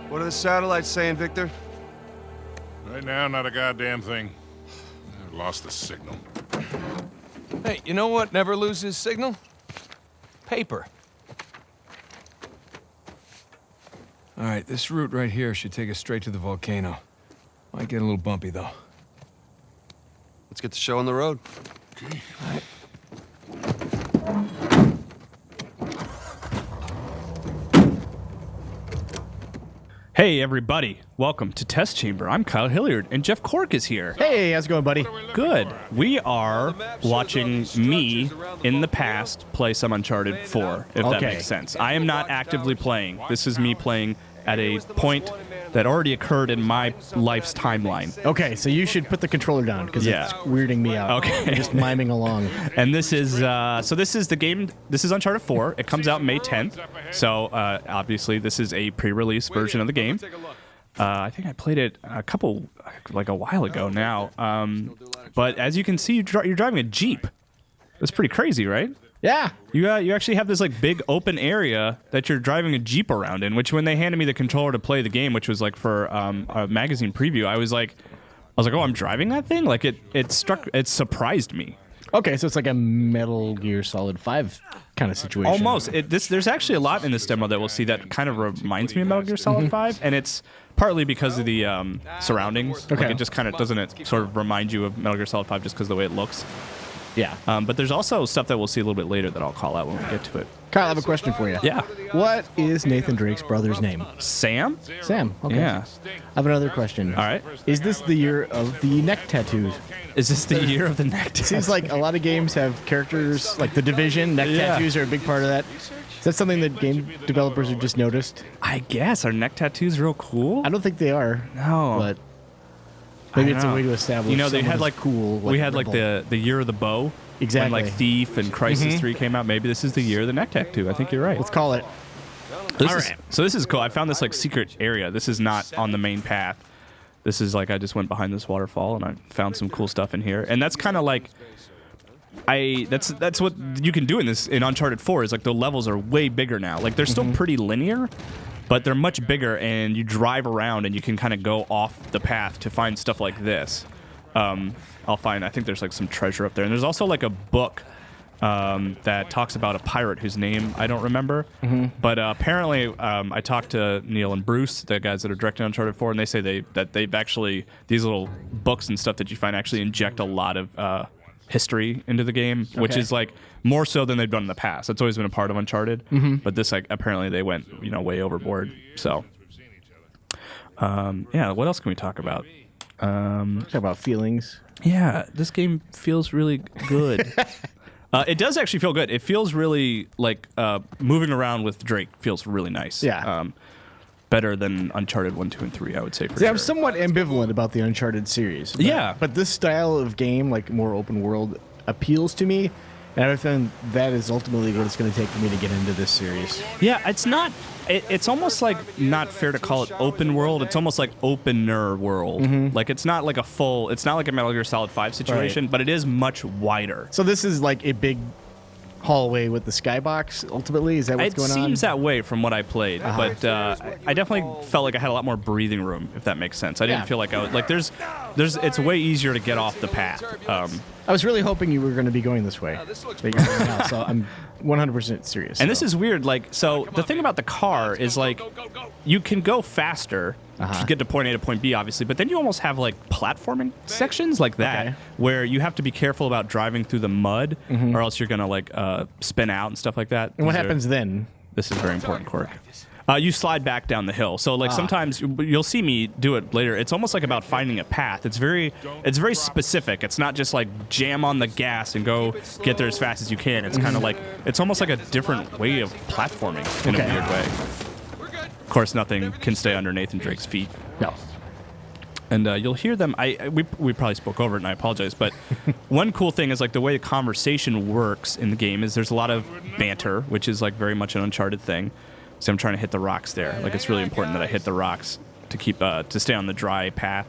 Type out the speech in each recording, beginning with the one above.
What are the satellites saying, Victor? Right now, not a goddamn thing. I've lost the signal. Hey, you know what never loses signal? Paper. All right, this route right here should take us straight to the volcano. Might get a little bumpy, though. Let's get the show on the road. Okay. All right. Hey everybody, welcome to Test Chamber. I'm Kyle Hilliard, and Jeff Cork is here. Hey, how's it going, buddy? Good. We are watching me in the past play some Uncharted 4, if that makes sense. I am not actively playing. This is me playing at a point that already occurred in my life's timeline. Okay, so you should put the controller down because it's weirding me out. Okay. You're just miming along. And this is this is the game. This is Uncharted 4. It comes out May 10th. So obviously this is a pre-release version of the game. I think I played it a while ago now. But as you can see, you're driving a Jeep. That's pretty crazy, right? Yeah. You actually have this like big open area that you're driving a Jeep around in, which when they handed me the controller to play the game, which was like for a magazine preview, I was like, oh, I'm driving that thing? Like it surprised me. Okay, so it's like a Metal Gear Solid 5 kind of situation. Almost. There's actually a lot in this demo that we'll see that kind of reminds me of Metal Gear Solid 5, and it's partly because of the surroundings. Okay. Like it just kind of doesn't sort of remind you of Metal Gear Solid 5 just because of the way it looks. Yeah. But there's also stuff that we'll see a little bit later that I'll call out when we get to it. Kyle, I have a question for you. Yeah. What is Nathan Drake's brother's name? Sam? Sam. Okay. Yeah. I have another question. All right. Is this the year of the neck tattoos? Is this the year of the neck tattoo? Seems like a lot of games have characters like The Division. Neck tattoos are a big part of that. Is that something that game developers have just noticed? I guess. Are neck tattoos real cool? I don't think they are. No. But maybe it's a know. way to establish. They had like cool. We had like the year of the bow. Exactly. When like Thief and Crisis 3 came out. Maybe this is the year of the neck tattoo. I think you're right. Let's call it. So this is cool. I found this like secret area. This is not on the main path. This is like I just went behind this waterfall and I found some cool stuff in here. And that's kind of like that's what you can do in Uncharted 4 is like the levels are way bigger now. Like they're still pretty linear, but they're much bigger and you drive around and you can kind of go off the path to find stuff like this. I think there's like some treasure up there. And there's also like a book that talks about a pirate whose name I don't remember. But apparently I talked to Neil and Bruce, the guys that are directing Uncharted 4, and they say that they've actually, these little books and stuff that you find actually inject a lot of history into the game, which is like more so than they've done in the past. That's always been a part of Uncharted. But this, like, apparently they went, way overboard. So, what else can we talk about? Talk about feelings. Yeah, this game feels really good. It does actually feel good. It feels really like moving around with Drake feels really nice. Yeah. Better than Uncharted 1, 2, and 3, I would say, for See, sure. I'm somewhat ambivalent about the Uncharted series. But this style of game, like more open world, appeals to me. And I found that is ultimately what it's going to take for me to get into this series. Yeah, it's not... It's almost like not fair to call it open world. It's almost like opener world. Like it's not like a full... It's not like a Metal Gear Solid 5 situation, but it is much wider. So this is like a big hallway with the skybox, ultimately? Is that what's going on? It seems that way from what I played, but I definitely felt like I had a lot more breathing room, if that makes sense. I didn't feel like I was... Like there's... It's way easier to get off the path. I was really hoping you were going to be going this way. But you're going now, so I'm 100% serious. And this is weird. Like, so the thing about the car is like, you can go faster to get to point A to point B, obviously, but then you almost have like platforming sections like that where you have to be careful about driving through the mud, or else you're gonna like spin out and stuff like that. And what happens then? This is very important, Cork. You slide back down the hill. So like sometimes you'll see me do it later. It's almost like about finding a path. It's very specific. It's not just like jam on the gas and go get there as fast as you can. It's kind of like, it's almost like a different way of platforming in a weird way. Of course, nothing can stay under Nathan Drake's feet. No. And you'll hear them. We probably spoke over it, and I apologize. But one cool thing is like the way the conversation works in the game is there's a lot of banter, which is like very much an Uncharted thing. So I'm trying to hit the rocks there. Like it's really important that I hit the rocks to keep to stay on the dry path.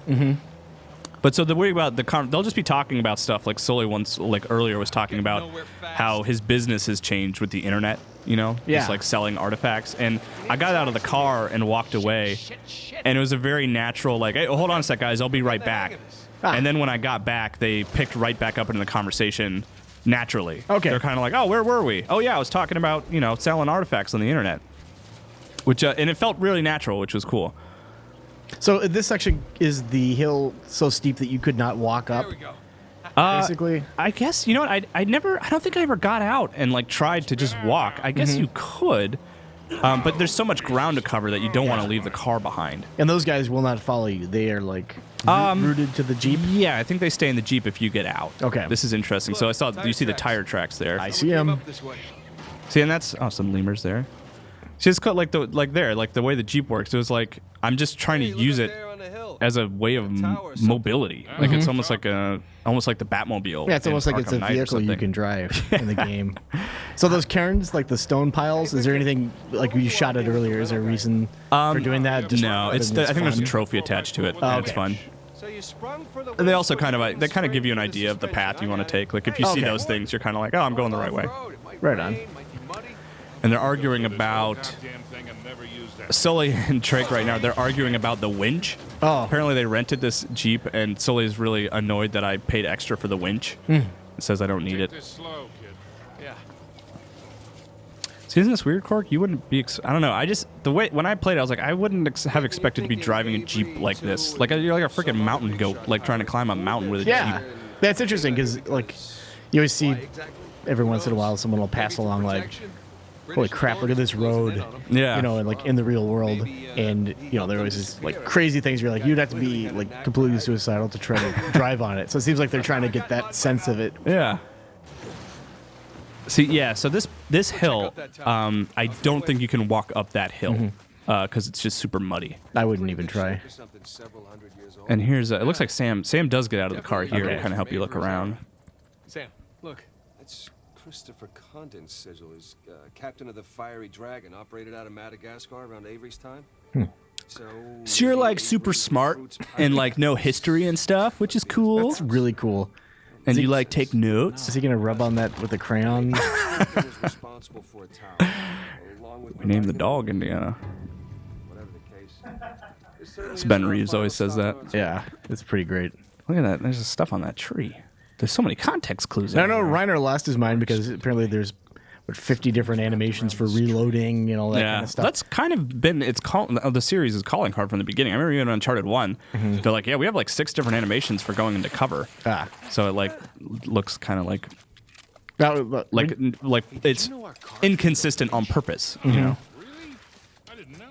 But so the way about they'll just be talking about stuff like Sully once, like earlier, was talking about how his business has changed with the internet. you know, Yeah. just like selling artifacts. And I got out of the car and walked away, and it was a very natural, like, hey, hold on a sec, guys, I'll be right back. And then when I got back, they picked right back up into the conversation naturally. Okay. They're kind of like, oh, where were we? Oh, yeah, I was talking about, you know, selling artifacts on the internet. Which and it felt really natural, which was cool. So this section is the hill so steep that you could not walk up. There we go. Basically, I guess, you know what, I don't think I ever got out and like tried to just walk. I guess you could, but there's so much ground to cover that you don't want to leave the car behind. and those guys will not follow you. They are like rooted to the Jeep. Yeah, I think they stay in the Jeep if you get out. Okay. This is interesting. So I saw, you see the tire tracks there. I see them. Up this way. See, and that's, oh, some lemurs there. See, it's cut like the way the Jeep works. It was like, I'm just trying to Hey, look use up it there on the hill. as a way of The tower or something. mobility. Like it's almost like the Batmobile. Yeah, it's in almost like it's a Arkham Knight or vehicle you something. can drive in the game. So those cairns, like the stone piles, is there anything like you shot it earlier? Is there a reason for doing that? Just No, because I think there's a fun? trophy attached to it. And it's okay. fun. So you sprung for the And they also kind of give you an idea of the path you want to take. Like if you see Okay. those things, you're kind of like, oh, I'm going the right way. Right on. And they're arguing about Goddamn thing, I've never used that. Sully and Drake right now. They're arguing about the winch. Oh. Apparently they rented this Jeep, and Sully is really annoyed that I paid extra for the winch. It says I don't need it. This slow, kid. Yeah. See, isn't this weird, Cork? You wouldn't be. I don't know. I just the way when I played, I was like, I wouldn't have expected to be driving a Jeep like this. Like you're like a freaking mountain goat, like trying to climb a mountain with a Yeah, Jeep. that's interesting because like you always see every once in a while someone will pass along like, holy crap, look at this road. Yeah. You know, and like in the real world, and you know there always is like crazy things. You're like you'd have to be like completely suicidal to try to drive on it. So it seems like they're trying to get that sense of it. Yeah. See, yeah. So this hill, I don't think you can walk up that hill because it's just super muddy. I wouldn't even try. Something several hundred years old. And here's it looks like Sam does get out of the car here Okay. to kind of help you look around. Sam, look. That's Christopher Condon's sigil. He's captain of the Fiery Dragon, operated out of Madagascar around Avery's time. So you're like super smart and like know history and stuff, which is cool. That's really cool. And you like take notes. Is he gonna rub on that with a crayon? responsible for a tower, along with We named the dog Indiana. whatever the case. It's Ben Reeves always says that. Yeah, it's pretty great. Look at that. There's just stuff on that tree. There's so many context clues. I out know there. Reiner lost his mind because apparently there's 50 different animations for reloading and all that kind of stuff. That's kind of been the series' calling card from the beginning. I remember even in Uncharted 1, they're like, yeah, we have like 6 different animations for going into cover. Ah. So it like looks kind of like Like, it's inconsistent on purpose, you know. Really? I didn't know.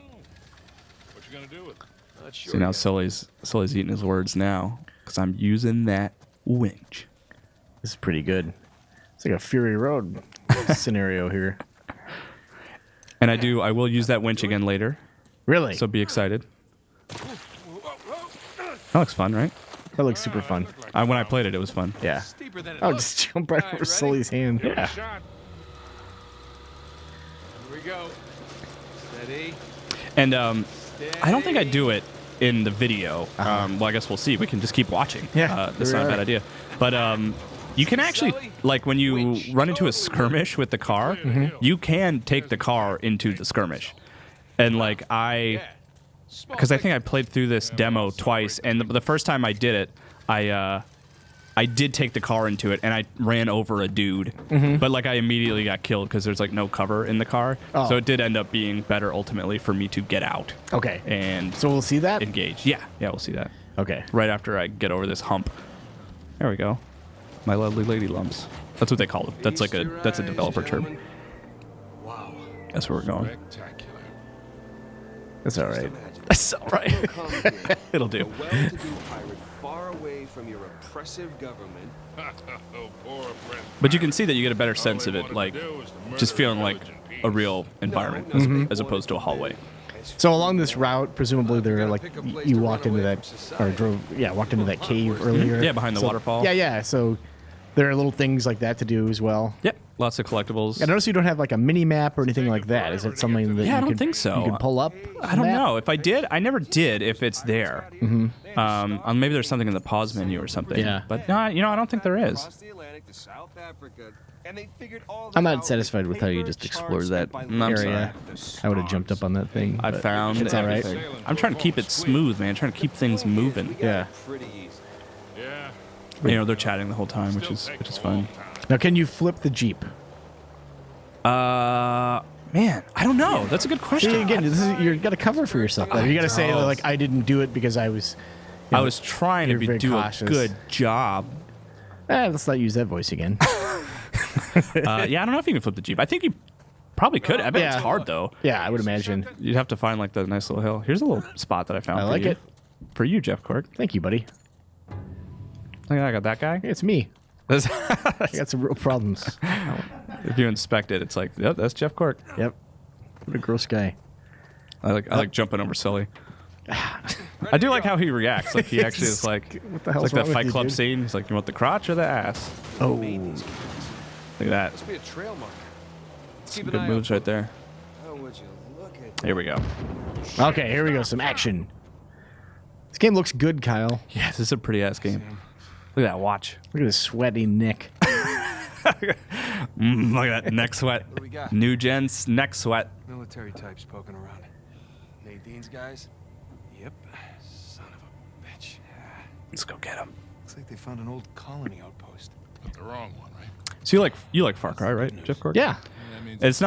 What you gonna do with it? So now Sully's eating his words now because I'm using that winch. this is pretty good. It's like a Fury Road scenario here. And I will use that winch again later. Really? So be excited. That looks fun, right? That looks super fun. When I played it, it was fun. Yeah. Steeper than it Oh, looks. just jump right over Sully's hand. Yeah. Shot. Here we go. Steady. And I don't think I do it in the video. Well, I guess we'll see. We can just keep watching. Yeah, That's there not we a bad are. idea. But you can actually, like, when you run into a skirmish with the car, you can take the car into the skirmish. And, like, because I think I played through this demo twice, and the first time I did it, I did take the car into it, and I ran over a dude. But, like, I immediately got killed because there's, like, no cover in the car. Oh. So it did end up being better, ultimately, for me to get out Okay. and So we'll see that? engage. Yeah, we'll see that. Okay. Right after I get over this hump. There we go. My lovely lady lumps. That's what they call it. That's a developer term. Wow. That's where we're going. Spectacular. That's all right. That's all right. Come here. It'll do. A well-to-do pirate far away from your oppressive government. Oh, poor friend. But you can see that you get a better sense All of they it, wanted like to do was to murder just feeling like village in a peace. real environment as opposed to a hallway. So along this route, presumably there, like, you walked into that, or walked into that cave earlier. Yeah, behind the waterfall. Yeah. So there are little things like that to do as well. Yep. Lots of collectibles. I notice you don't have like a mini map or anything like that. Is it something that Yeah, I you don't can, think so. You can pull up? I don't know. If I did, I never did if it's there. Maybe there's something in the pause menu or something. Yeah. But no, I don't think there is. Across the Atlantic to South Africa. And they figured all I'm that not out satisfied with how you paper, just charts, explored that by I'm area. the I would have jumped up on that thing. I but found it's all right. everything. I'm trying to keep it smooth, man. Trying to keep things moving. Yeah. Pretty easy. Yeah. You know, they're chatting the whole time, which is fun. Now, can you flip the Jeep? Man, I don't know. That's a good question. See, again, you got to cover for yourself. You got to say like I didn't do it because I was. I was trying to you're very do cautious. a good job. Let's not use that voice again. Yeah, I don't know if you can flip the Jeep. I think you probably could. I bet Yeah. it's hard though. Yeah, I would imagine. You'd have to find like the nice little hill. Here's a little spot that I found. I for like you. it. For you, Jeff Cork. Thank you, buddy. Look, I got that guy. It's me. That's- I got some real problems. if you inspect it, it's like, yep, that's Jeff Cork. Yep. What a gross guy. I like jumping over Sully. I do like how he reacts. Like he actually is like, What the it's hell's like wrong that with Fight you, Club dude? scene. He's like, you want the crotch or the ass? Oh. Look at that. Must be a trail marker. Let's keep an Good eye moves out. right there. Oh, would you look at Here we go. Okay, here we go. Some action. This game looks good, Kyle. Yeah, this is a pretty ass game. Look at that watch. Look at his sweaty neck. Look at that neck sweat. What do we got? New gen's neck sweat. Military types poking around. Nadine's guys? Yep. Son of a bitch. Let's go get him. Looks like they found an old colony outpost. But the wrong one, right? So you like Far Cry, right, Jeff Cork? Yeah. That means It's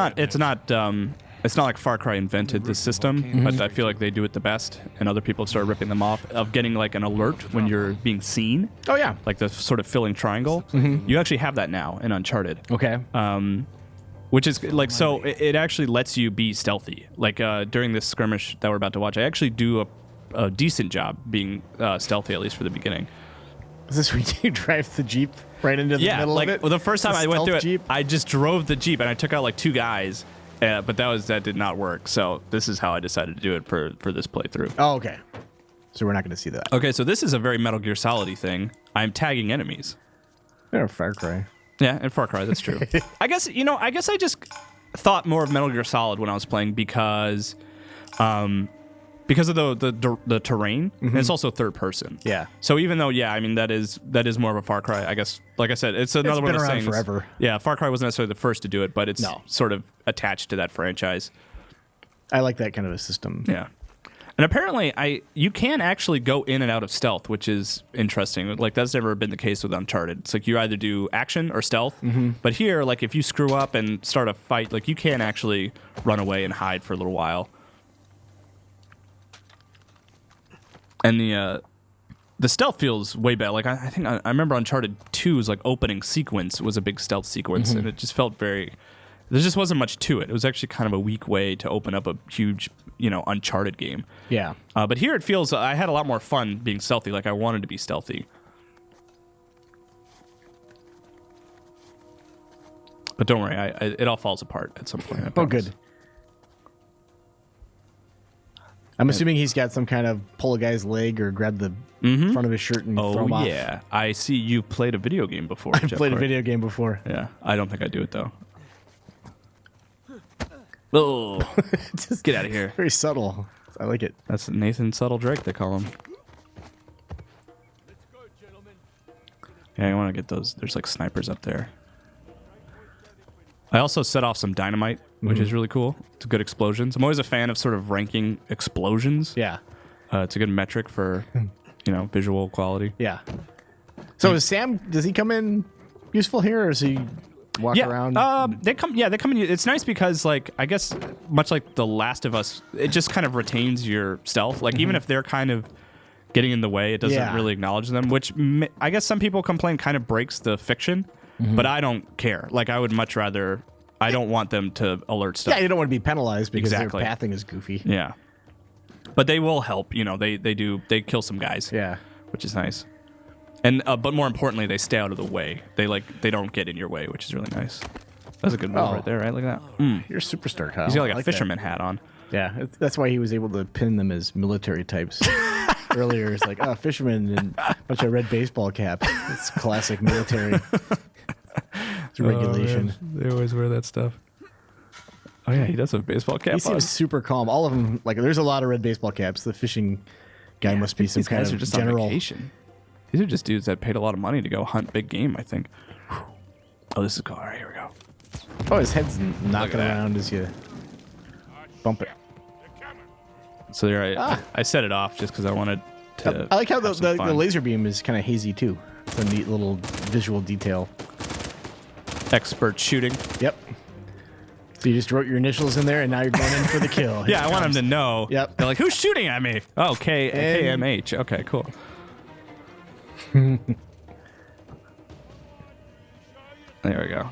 not like Far Cry invented the system, but I feel like they do it the best, and other people start ripping them off of getting like an alert when you're being seen, Oh, yeah. like the sort of filling triangle. You actually have that now in Uncharted. Okay. Which is like, so it actually lets you be stealthy. Like during this skirmish that we're about to watch, I actually do a decent job being stealthy, at least for the beginning. Is this when you drive the Jeep right into the middle like of it? well, the first time It's a I went through it, stealth Jeep? I just drove the Jeep and I took out like 2 guys, but that did not work. So this is how I decided to do it for this playthrough. Oh, okay. So we're not going to see that. Okay, so this is a very Metal Gear Solid thing. I'm tagging enemies. They're Far Cry. Yeah, and Far Cry, that's true. I guess I just thought more of Metal Gear Solid when I was playing because of the terrain, and it's also third person. Yeah. So even though, yeah, I mean that is more of a Far Cry. I guess, like I said, it's another one been of those around things. forever. Yeah, Far Cry wasn't necessarily the first to do it, but it's No. sort of attached to that franchise. I like that kind of a system. Yeah. And apparently, you can actually go in and out of stealth, which is interesting. Like that's never been the case with Uncharted. It's like you either do action or stealth. But here, like if you screw up and start a fight, like you can actually run away and hide for a little while. And the stealth feels way better. Like I think I remember Uncharted 2's like opening sequence was a big stealth sequence, and it just felt very. There just wasn't much to it. It was actually kind of a weak way to open up a huge, Uncharted game. Yeah. But here it feels I had a lot more fun being stealthy. Like I wanted to be stealthy. But don't worry, it all falls apart at some point. I Oh, promise. good. I'm assuming he's got some kind of pull a guy's leg or grab the front of his shirt and throw Oh him off. yeah, I see you played a video game before. I've Jeff played a Cork. video game before. Yeah, I don't think I do it though. Oh, Just get out of here! very subtle. I like it. That's Nathan Subtle Drake, they call him. Yeah, I want to get those. There's like snipers up there. I also set off some dynamite, which is really cool. It's good explosions. I'm always a fan of sort of ranking explosions. Yeah. It's a good metric for, visual quality. Yeah. So is Sam, does he come in useful here or is he walk around? They come in. It's nice because, like, I guess much like The Last of Us, it just kind of retains your stealth. Like, even if they're kind of getting in the way, it doesn't really acknowledge them, which I guess some people complain kind of breaks the fiction, but I don't care. Like, I would much rather, I don't want them to alert stuff. Yeah, you don't want to be penalized because Exactly. their pathing is goofy. Yeah. But they will help, they kill some guys. Yeah. Which is nice. And but more importantly, they stay out of the way. They don't get in your way, which is really nice. That's a good move right there, right? Look at that. You're a superstar, Kyle. He's got like I a fisherman hat on. That. Yeah, that's why he was able to pin them as military types. Earlier, it's like, fisherman and a bunch of red baseball caps. It's classic military. It's regulation. They always wear that stuff. Oh yeah, he does have a baseball cap He seems super calm. All of them, like, there's a lot of red baseball caps. The fishing guy must be some These kind guys of are just general. on vacation. These are just dudes that paid a lot of money to go hunt big game, I think. Oh, this is cool. All right, here we go. Oh, his head's knocking that. around as you bump it. So there, I set it off just because I wanted to. I like how have some the fun. laser beam is kind of hazy too. It's a neat little visual detail. Expert shooting. Yep. So you just wrote your initials in there, and now you're going in for the kill. Here Yeah, it I want them comes. to know. Yep. They're like, who's shooting at me? Oh, KMH. Okay, cool. There we go.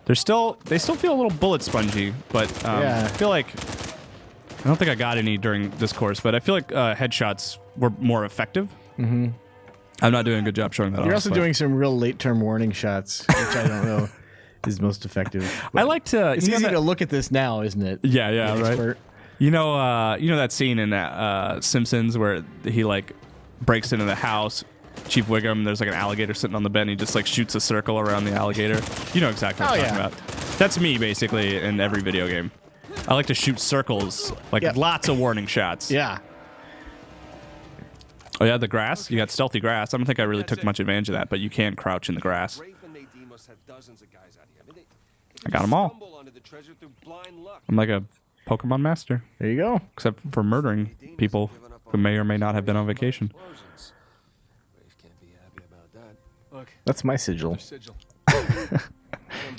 They still feel a little bullet spongy, but Yeah. I feel like I don't think I got any during this course, but I feel like headshots were more effective. Mm-hmm. I'm not doing a good job showing that. You're off, also but- doing some real late-term warning shots, which I don't know is most effective. I like to. It's you know easy that- to look at this now, isn't it? Yeah, yeah, An right. expert. You know that scene in Simpsons where he like breaks into the house. Chief Wiggum, there's like an alligator sitting on the bed, and he just like shoots a circle around the alligator. You know exactly what I'm talking about. That's me basically in every video game. I like to shoot circles, like Yep. lots of warning shots. Yeah. Oh yeah, the grass. You got stealthy grass. I don't think I really took much advantage of that, but you can crouch in the grass. Rafe and Nadine must have dozens of guys out here. I mean, they I got 'em all. stumble onto the treasure through blind luck. I'm like a Pokemon master, There you go. except for murdering people who may or may not have been on vacation. Explosions. Rafe can't be happy about that. Look, That's my sigil. sigil.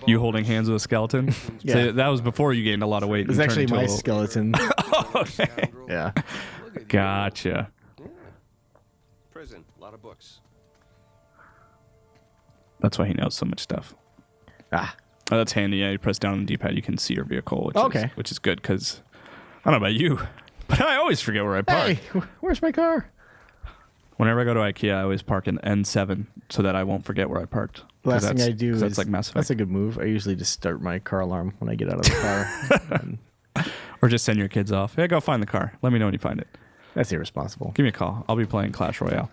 You holding hands with a skeleton? Yeah. So that was before you gained a lot of weight. It's and actually turned into my a- skeleton. Scoundrel. Yeah. Look at you. Gotcha. Prison. A lot of books. That's why he knows so much stuff. Ah. Oh, that's handy. Yeah, you press down on the D-pad, you can see your vehicle, which is good because I don't know about you, but I always forget where I park. Hey, where's my car? Whenever I go to IKEA, I always park in N7 so that I won't forget where I parked. The 'Cause last thing that's- I do 'cause is that's like Mass Effect. that's a good move. I usually just start my car alarm when I get out of the car. Or just send your kids off. Yeah, go find the car. Let me know when you find it. That's irresponsible. Give me a call. I'll be playing Clash Royale.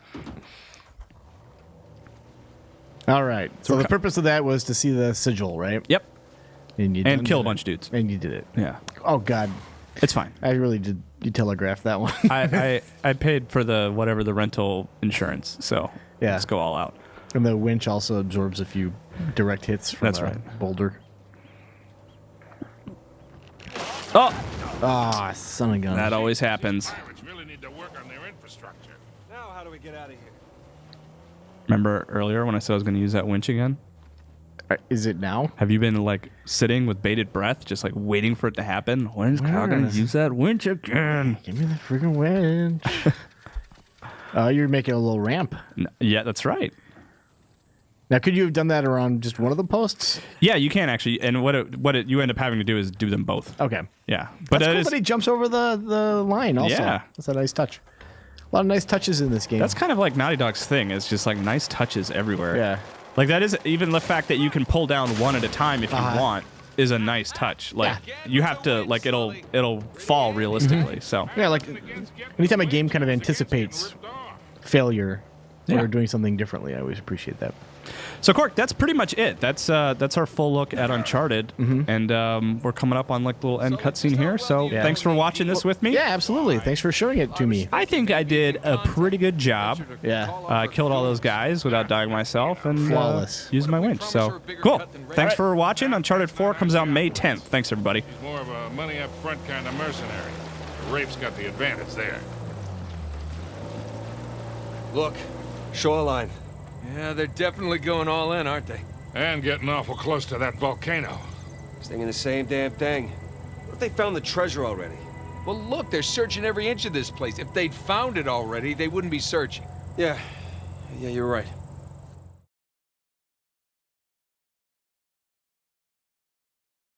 All right. So the purpose of that was to see the sigil, right? Yep. And you And done kill a did it. bunch of dudes. And you did it. Yeah. Oh God, It's fine. I really did. You telegraphed that one. I paid for the whatever the rental insurance, so Yeah. let's go all out. And the winch also absorbs a few direct hits from That's a right. boulder. Oh, Ah, son of a gun. that always happens. Pirates really need to work on their infrastructure. Now, how do we get out of here? Remember earlier when I said I was going to use that winch again? Is it now? Have you been like sitting with bated breath, just like waiting for it to happen? When's Kyle going to Yes. use that winch again? Give me the freaking winch. You're making a little ramp. Yeah, that's right. Now, could you have done that around just one of the posts? Yeah, you can actually. And what you end up having to do is do them both. Okay. Yeah, but That's it cool is, that he jumps over the line also. Yeah. That's a nice touch. A lot of nice touches in this game. that's kind of like Naughty Dog's thing. It's just like nice touches everywhere. Yeah. Like that is even the fact that you can pull down one at a time if you want is a nice touch. Like you have to like it'll fall realistically. So Yeah, like anytime a game kind of anticipates failure Yeah. or doing something differently, I always appreciate that. So Cork, that's pretty much it. That's our full look at Uncharted, and we're coming up on like the little end cutscene here. So Yeah. thanks for watching this with me. Yeah, absolutely. Thanks for showing it to me. I think I did a pretty good job. Yeah. I killed all those guys without dying myself and Flawless. used my winch. So cool. Thanks for watching. Uncharted 4 comes out May 10th. Thanks everybody. He's more of a money up front kind of mercenary. Rafe's got the advantage there. Look, shoreline. Yeah, they're definitely going all in, aren't they? And getting awful close to that volcano. Thinking the same damn thing. What if they found the treasure already? Well, look, they're searching every inch of this place. If they'd found it already, they wouldn't be searching. Yeah, you're right.